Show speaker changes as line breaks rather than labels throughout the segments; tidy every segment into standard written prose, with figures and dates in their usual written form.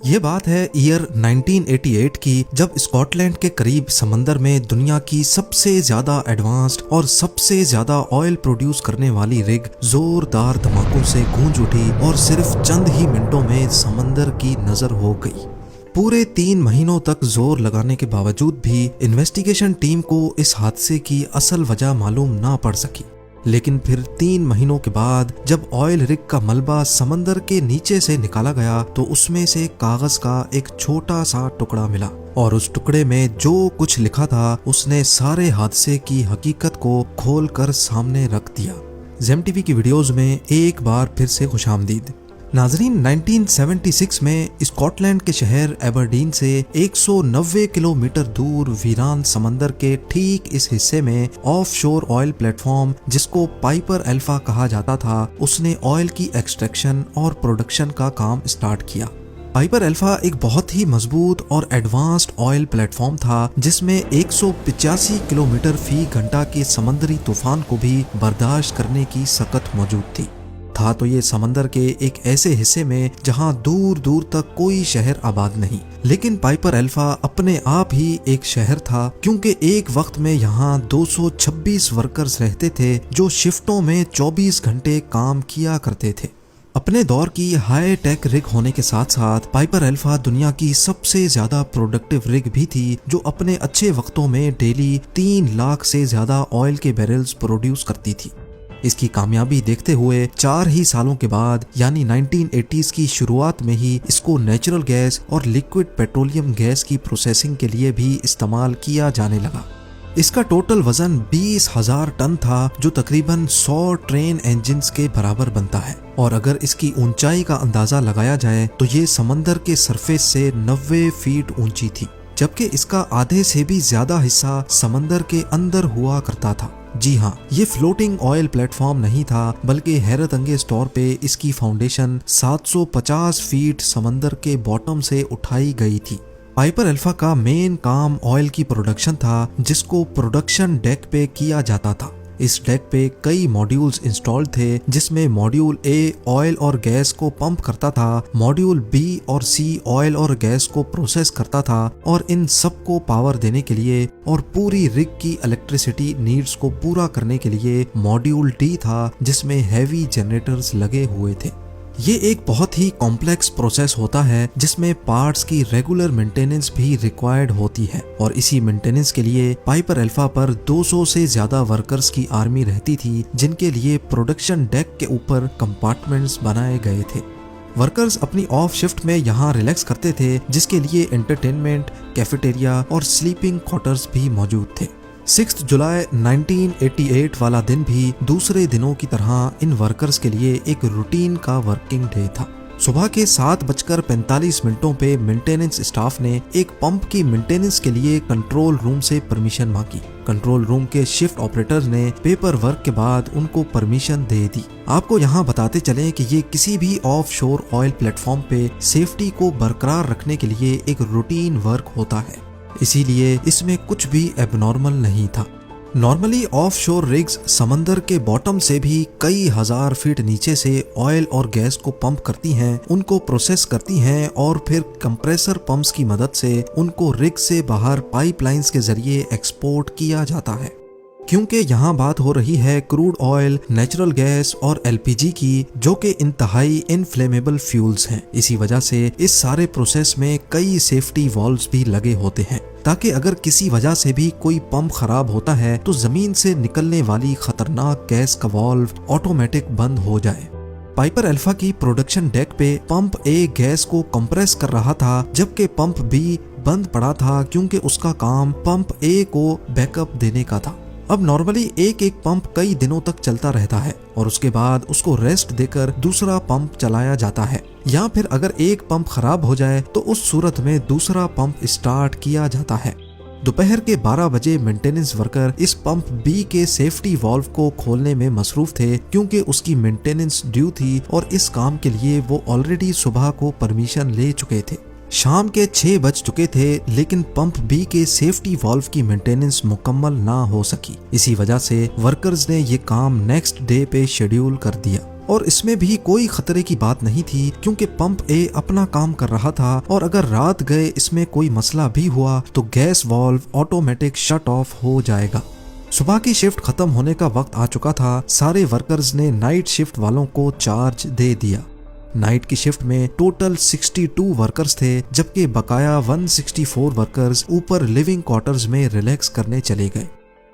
ये बात है ईयर 1988 की, जब स्कॉटलैंड के करीब समंदर में दुनिया की सबसे ज्यादा एडवांस्ड और सबसे ज्यादा ऑयल प्रोड्यूस करने वाली रिग जोरदार धमाकों से गूंज उठी और सिर्फ चंद ही मिनटों में समंदर की नजर हो गई। पूरे 3 महीनों तक जोर लगाने के बावजूद भी इन्वेस्टिगेशन टीम को इस हादसे की असल वजह मालूम ना पड़ सकी। लेकिन फिर 3 महीनों के बाद जब ऑयल रिग का मलबा समंदर के नीचे से निकाला गया तो उसमें से कागज का एक छोटा सा टुकड़ा मिला और उस टुकड़े में जो कुछ लिखा था उसने सारे हादसे की हकीकत को खोलकर सामने रख दिया। जेम टीवी की वीडियोस में एक बार फिर से खुशामदीद। नाजरीन, 1976 में स्कॉटलैंड के शहर एबरडीन से 190 किलोमीटर दूर वीरान समंदर के ठीक इस हिस्से में ऑफशोर ऑयल प्लेटफॉर्म, जिसको पाइपर अल्फा कहा जाता था, उसने ऑयल की एक्सट्रैक्शन और प्रोडक्शन का काम स्टार्ट किया। पाइपर अल्फा एक बहुत ही मजबूत और एडवांस्ड ऑयल प्लेटफॉर्म था जिसमें 185 किलोमीटर फी घंटा के समंदरी तूफान को भी बर्दाश्त करने की सकत मौजूद थी। था तो ये समंदर के एक ऐसे हिस्से में जहां दूर दूर तक कोई शहर आबाद नहीं, लेकिन पाइपर अल्फा अपने आप ही एक शहर था, क्योंकि एक वक्त में यहाँ 226 वर्कर्स रहते थे जो शिफ्टों में 24 घंटे काम किया करते थे। अपने दौर की हाई टेक रिग होने के साथ साथ पाइपर अल्फा दुनिया की सबसे ज्यादा प्रोडक्टिव रिग भी थी, जो अपने अच्छे वक्तों में डेली 3 लाख से ज्यादा ऑयल के बैरल्स प्रोड्यूस करती थी। इसकी कामयाबी देखते हुए 4 ही सालों के बाद यानी 1980s की शुरुआत में ही इसको नेचुरल गैस और लिक्विड पेट्रोलियम गैस की प्रोसेसिंग के लिए भी इस्तेमाल किया जाने लगा। इसका टोटल वजन 20,000 टन था, जो तकरीबन 100 ट्रेन इंजन्स के बराबर बनता है। और अगर इसकी ऊंचाई का अंदाजा लगाया जाए तो ये समंदर के सरफेस से 90 फीट ऊंची थी, जबकि इसका आधे से भी ज्यादा हिस्सा समंदर के अंदर हुआ करता था। जी हाँ, ये फ्लोटिंग ऑयल प्लेटफॉर्म नहीं था, बल्कि हैरत अंगेज तौर पे इसकी फाउंडेशन 750 फीट समंदर के बॉटम से उठाई गई थी। पाइपर अल्फा का मेन काम ऑयल की प्रोडक्शन था, जिसको प्रोडक्शन डेक पे किया जाता था। इस डेक पे कई मॉड्यूल्स इंस्टॉल्ड थे, जिसमें मॉड्यूल ए ऑयल और गैस को पंप करता था, मॉड्यूल बी और सी ऑयल और गैस को प्रोसेस करता था, और इन सब को पावर देने के लिए और पूरी रिग की इलेक्ट्रिसिटी नीड्स को पूरा करने के लिए मॉड्यूल डी था, जिसमें हैवी जनरेटर्स लगे हुए थे। ये एक बहुत ही कॉम्प्लेक्स प्रोसेस होता है जिसमें पार्ट्स की रेगुलर मेंटेनेंस भी रिक्वायर्ड होती है, और इसी मेंटेनेंस के लिए पाइपर अल्फा पर 200 से ज्यादा वर्कर्स की आर्मी रहती थी, जिनके लिए प्रोडक्शन डेक के ऊपर कंपार्टमेंट्स बनाए गए थे। वर्कर्स अपनी ऑफ शिफ्ट में यहाँ रिलैक्स करते थे, जिसके लिए एंटरटेनमेंट, कैफेटेरिया और स्लीपिंग क्वार्टर्स भी मौजूद थे। 6 जुलाई 1988 वाला दिन भी दूसरे दिनों की तरह इन वर्कर्स के लिए एक रूटीन का वर्किंग डे था। सुबह के 7:45 पे मेंटेनेंस स्टाफ ने एक पंप की मेंटेनेंस के लिए कंट्रोल रूम से परमिशन मांगी। कंट्रोल रूम के शिफ्ट ऑपरेटर ने पेपर वर्क के बाद उनको परमिशन दे दी। आपको यहाँ बताते चलें कि ये किसी भी ऑफ शोर ऑयल प्लेटफॉर्म पे सेफ्टी को बरकरार रखने के लिए एक रूटीन वर्क होता है, इसीलिए इसमें कुछ भी एबनॉर्मल नहीं था। नॉर्मली ऑफशोर रिग्स समंदर के बॉटम से भी कई हजार फीट नीचे से ऑयल और गैस को पंप करती हैं, उनको प्रोसेस करती हैं और फिर कंप्रेसर पंप्स की मदद से उनको रिग से बाहर पाइपलाइंस के जरिए एक्सपोर्ट किया जाता है। क्योंकि यहाँ बात हो रही है क्रूड ऑयल, नेचुरल गैस और एलपीजी की, जो कि इंतहाई इनफ्लेमेबल फ्यूल्स हैं। इसी वजह से इस सारे प्रोसेस में कई सेफ्टी वॉल्व्स भी लगे होते हैं, ताकि अगर किसी वजह से भी कोई पंप खराब होता है तो जमीन से निकलने वाली खतरनाक गैस का वॉल्व ऑटोमेटिक बंद हो जाए। पाइपर अल्फा की प्रोडक्शन डेक पे पंप ए गैस को कंप्रेस कर रहा था, जबकि पंप बी बंद पड़ा था, क्योंकि उसका काम पंप ए को बैकअप देने का था। अब नॉर्मली एक पंप कई दिनों तक चलता रहता है और उसके बाद उसको रेस्ट देकर दूसरा पंप चलाया जाता है, या फिर अगर एक पंप खराब हो जाए तो उस सूरत में दूसरा पंप स्टार्ट किया जाता है। दोपहर के 12 बजे मेंटेनेंस वर्कर इस पंप बी के सेफ्टी वाल्व को खोलने में मसरूफ थे, क्योंकि उसकी मेंटेनेंस ड्यू थी और इस काम के लिए वो ऑलरेडी सुबह को परमिशन ले चुके थे। शाम के 6 बज चुके थे, लेकिन पंप बी के सेफ्टी वाल्व की मेंटेनेंस मुकम्मल ना हो सकी। इसी वजह से वर्कर्स ने ये काम नेक्स्ट डे पे शेड्यूल कर दिया। और इसमें भी कोई खतरे की बात नहीं थी क्योंकि पंप ए अपना काम कर रहा था और अगर रात गए इसमें कोई मसला भी हुआ तो gas valve automatic shut off हो जाएगा। सुबह की शिफ्ट खत्म होने का वक्त आ चुका था। सारे वर्कर्स ने नाइट शिफ्ट वालों को चार्ज दे दिया। नाइट की शिफ्ट में टोटल 62 वर्कर्स थे जबकि बकाया 164 वर्कर्स ऊपर लिविंग क्वार्टर्स में रिलैक्स करने चले गए।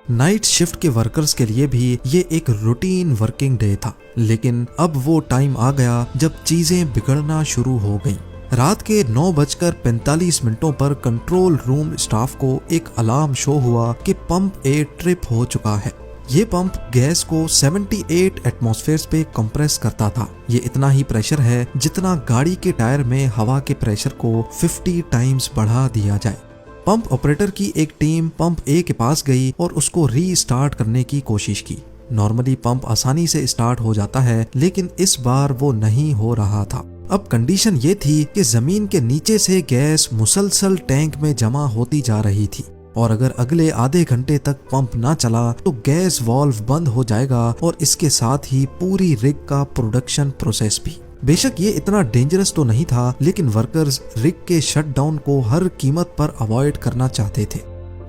नाइट शिफ्ट के वर्कर्स के लिए भी ये एक रूटीन वर्किंग डे था, लेकिन अब वो टाइम आ गया जब चीजें बिगड़ना शुरू हो गईं। रात के 9:45 पर कंट्रोल रूम स्टाफ को एक अलार्म शो हुआ कि पंप ए ट्रिप हो चुका है। ये पंप गैस को 78 एटमॉस्फेयर पे कंप्रेस करता था। ये इतना ही प्रेशर है जितना गाड़ी के टायर में हवा के प्रेशर को 50 टाइम्स बढ़ा दिया जाए। पंप ऑपरेटर की एक टीम पंप ए के पास गई और उसको रीस्टार्ट करने की कोशिश की। नॉर्मली पंप आसानी से स्टार्ट हो जाता है, लेकिन इस बार वो नहीं हो रहा था। अब कंडीशन ये थी कि जमीन के नीचे से गैस मुसलसल टैंक में जमा होती जा रही थी और अगर अगले आधे घंटे तक पंप ना चला तो गैस वाल्व बंद हो जाएगा और इसके साथ ही पूरी रिग का प्रोडक्शन प्रोसेस भी। बेशक ये इतना डेंजरस तो नहीं था, लेकिन वर्कर्स रिग के शटडाउन को हर कीमत पर अवॉइड करना चाहते थे।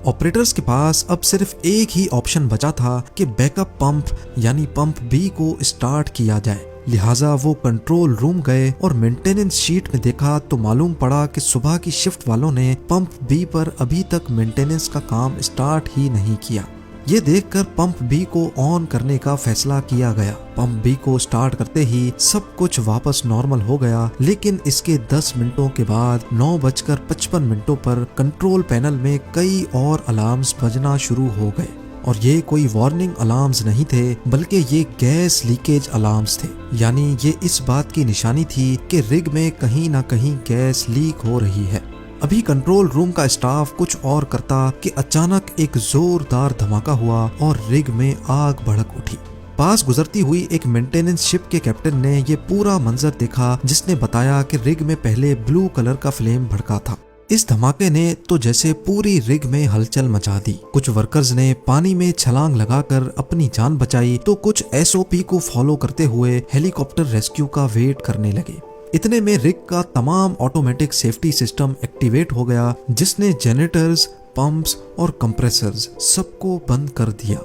ऑपरेटर्स के पास अब सिर्फ एक ही ऑप्शन बचा था कि बैकअप पंप यानी पंप बी को स्टार्ट किया जाए। लिहाजा वो कंट्रोल रूम गए और मेंटेनेंस शीट में देखा तो मालूम पड़ा कि सुबह की शिफ्ट वालों ने पंप बी पर अभी तक मेंटेनेंस का काम स्टार्ट ही नहीं किया। ये देखकर पंप बी को ऑन करने का फैसला किया गया। पंप बी को स्टार्ट करते ही सब कुछ वापस नॉर्मल हो गया, लेकिन इसके 10 मिनटों के बाद 9:55 पर कंट्रोल पैनल में कई और अलार्म्स बजना शुरू हो गए और ये कोई वार्निंग अलार्म्स नहीं थे, बल्कि ये गैस लीकेज अलार्म्स थे। यानी ये इस बात की निशानी थी कि रिग में कहीं ना कहीं गैस लीक हो रही है। अभी कंट्रोल रूम का स्टाफ कुछ और करता कि अचानक एक जोरदार धमाका हुआ और रिग में आग भड़क उठी। पास गुजरती हुई एक मेंटेनेंस शिप के कैप्टन ने ये पूरा मंजर देखा, जिसने बताया कि रिग में पहले ब्लू कलर का फ्लेम भड़का था। इस धमाके ने तो जैसे पूरी रिग में हलचल मचा दी। कुछ वर्कर्स ने पानी में छलांग लगाकर अपनी जान बचाई तो कुछ एसओपी को फॉलो करते हुए हेलीकॉप्टर रेस्क्यू का वेट करने लगे। इतने में रिग का तमाम ऑटोमेटिक सेफ्टी सिस्टम एक्टिवेट हो गया, जिसने जनरेटर्स, पंप्स और कंप्रेसर्स सबको बंद कर दिया।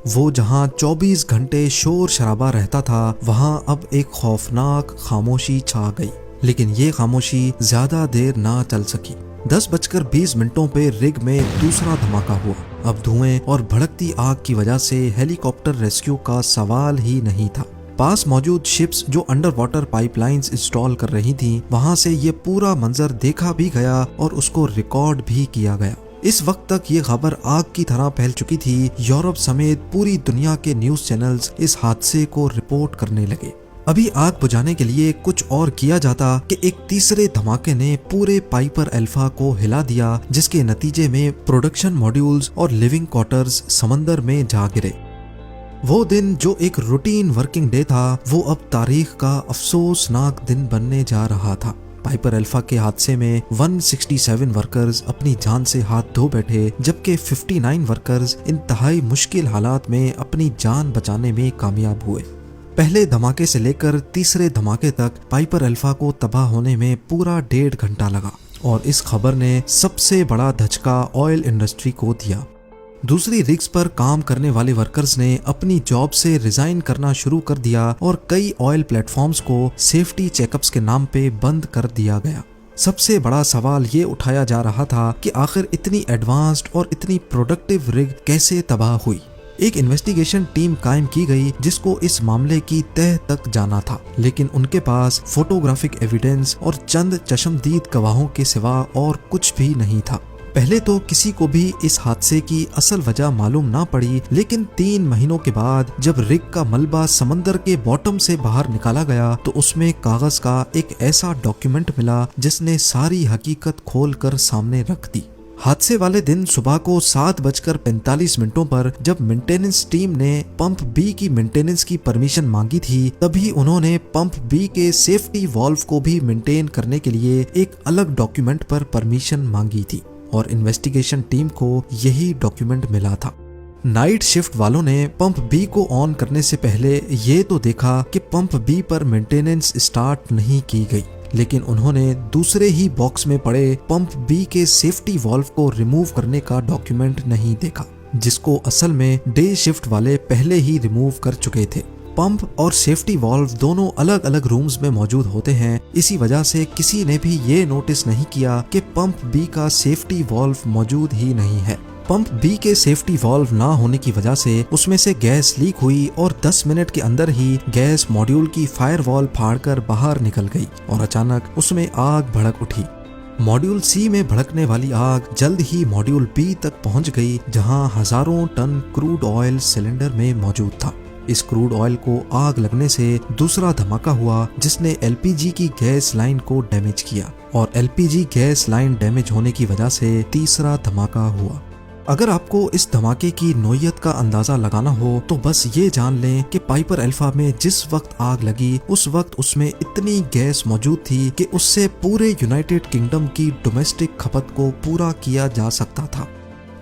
वो जहां 24 घंटे शोर शराबा रहता था, वहां अब एक खौफनाक खामोशी छा गई। लेकिन ये खामोशी ज्यादा देर ना चल सकी। 10:20 पे रिग में दूसरा धमाका हुआ। अब धुएं और भड़कती आग की वजह से हेलीकॉप्टर रेस्क्यू का सवाल ही नहीं था। पास मौजूद शिप्स जो अंडर वाटर पाइपलाइंस इंस्टॉल कर रही थीं, वहां से ये पूरा मंजर देखा भी गया और उसको रिकॉर्ड भी किया गया। इस वक्त तक ये खबर आग की तरह फैल चुकी थी। यूरोप समेत पूरी दुनिया के न्यूज चैनल्स इस हादसे को रिपोर्ट करने लगे। अभी आग बुझाने के लिए कुछ और किया जाता कि एक तीसरे धमाके ने पूरे पाइपर अल्फा को हिला दिया, जिसके नतीजे में प्रोडक्शन मॉड्यूल्स और लिविंग क्वार्टर्स समंदर में जा गिरे। वो दिन जो एक रूटीन वर्किंग डे था, वो अब तारीख का अफसोसनाक दिन बनने जा रहा था। पाइपर अल्फा के हादसे में 167 वर्कर्स अपनी जान से हाथ धो बैठे, जबकि 59 वर्कर्स इंतहाई मुश्किल हालात में अपनी जान बचाने में कामयाब हुए। पहले धमाके से लेकर तीसरे धमाके तक पाइपर अल्फा को तबाह होने में पूरा 1.5 घंटा लगा और इस खबर ने सबसे बड़ा धचका ऑयल इंडस्ट्री को दिया। दूसरी रिग्स पर काम करने वाले वर्कर्स ने अपनी जॉब से रिजाइन करना शुरू कर दिया और कई ऑयल प्लेटफॉर्म्स को सेफ्टी चेकअप्स के नाम पे बंद कर दिया गया। सबसे बड़ा सवाल ये उठाया जा रहा था कि आखिर इतनी एडवांस्ड और इतनी प्रोडक्टिव रिग कैसे तबाह हुई। एक इन्वेस्टिगेशन टीम कायम की गई जिसको इस मामले की तह तक जाना था, लेकिन उनके पास फोटोग्राफिक एविडेंस और चंद चश्मदीद गवाहों के सिवा और कुछ भी नहीं था। पहले तो किसी को भी इस हादसे की असल वजह मालूम ना पड़ी, लेकिन 3 महीनों के बाद जब रिग का मलबा समंदर के बॉटम से बाहर निकाला गया तो उसमें कागज का एक ऐसा डॉक्यूमेंट मिला जिसने सारी हकीकत खोलकर सामने रख दी। हादसे वाले दिन सुबह को 7:45 पर जब मेंटेनेंस टीम ने पंप बी की मेंटेनेंस की परमिशन मांगी थी, तभी उन्होंने पंप बी के सेफ्टी वाल्व को भी मेंटेन करने के लिए एक अलग डॉक्यूमेंट पर परमिशन मांगी थी और इन्वेस्टिगेशन टीम को यही डॉक्यूमेंट मिला था। नाइट शिफ्ट वालों ने पंप बी को ऑन करने से पहले ये तो देखा कि पंप बी पर मेंटेनेंस स्टार्ट नहीं की गई, लेकिन उन्होंने दूसरे ही बॉक्स में पड़े पंप बी के सेफ्टी वाल्व को रिमूव करने का डॉक्यूमेंट नहीं देखा, जिसको असल में डे शिफ्ट वाले पहले ही रिमूव कर चुके थे। पंप और सेफ्टी वाल्व दोनों अलग अलग रूम्स में मौजूद होते हैं, इसी वजह से किसी ने भी ये नोटिस नहीं किया कि पंप बी का सेफ्टी वाल्व मौजूद ही नहीं है। पंप बी के सेफ्टी वाल्व ना होने की वजह से उसमें से गैस लीक हुई और 10 मिनट के अंदर ही गैस मॉड्यूल की फायरवॉल फाड़कर बाहर निकल गई और अचानक उसमें आग भड़क उठी। मॉड्यूल सी में भड़कने वाली आग जल्द ही मॉड्यूल बी तक पहुंच गई, जहां हजारों टन क्रूड ऑयल सिलेंडर में मौजूद था। इस क्रूड ऑयल को आग लगने से दूसरा धमाका हुआ, जिसने एलपीजी की गैस लाइन को डैमेज किया और एलपीजी गैस लाइन डैमेज होने की वजह से तीसरा धमाका हुआ। अगर आपको इस धमाके की नोयत का अंदाजा लगाना हो तो बस ये जान लें कि पाइपर अल्फा में जिस वक्त आग लगी उस वक्त उसमें इतनी गैस मौजूद थी कि उससे पूरे यूनाइटेड किंगडम की डोमेस्टिक खपत को पूरा किया जा सकता था।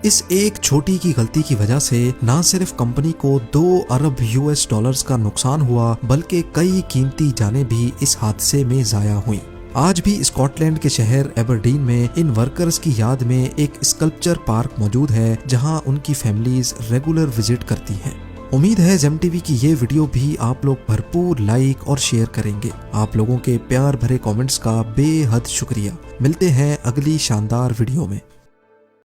इस एक छोटी की गलती की वजह से न सिर्फ कंपनी को 2 अरब यूएस डॉलर्स का नुकसान हुआ, बल्कि कई कीमती जानें भी इस हादसे में जाया हुई। आज भी स्कॉटलैंड के शहर एबरडीन में इन वर्कर्स की याद में एक स्कल्पचर पार्क मौजूद है, जहां उनकी फैमिलीज रेगुलर विजिट करती हैं। उम्मीद है जेम टीवी की ये वीडियो भी आप लोग भरपूर लाइक और शेयर करेंगे। आप लोगों के प्यार भरे कमेंट्स का बेहद शुक्रिया। मिलते हैं अगली शानदार वीडियो में।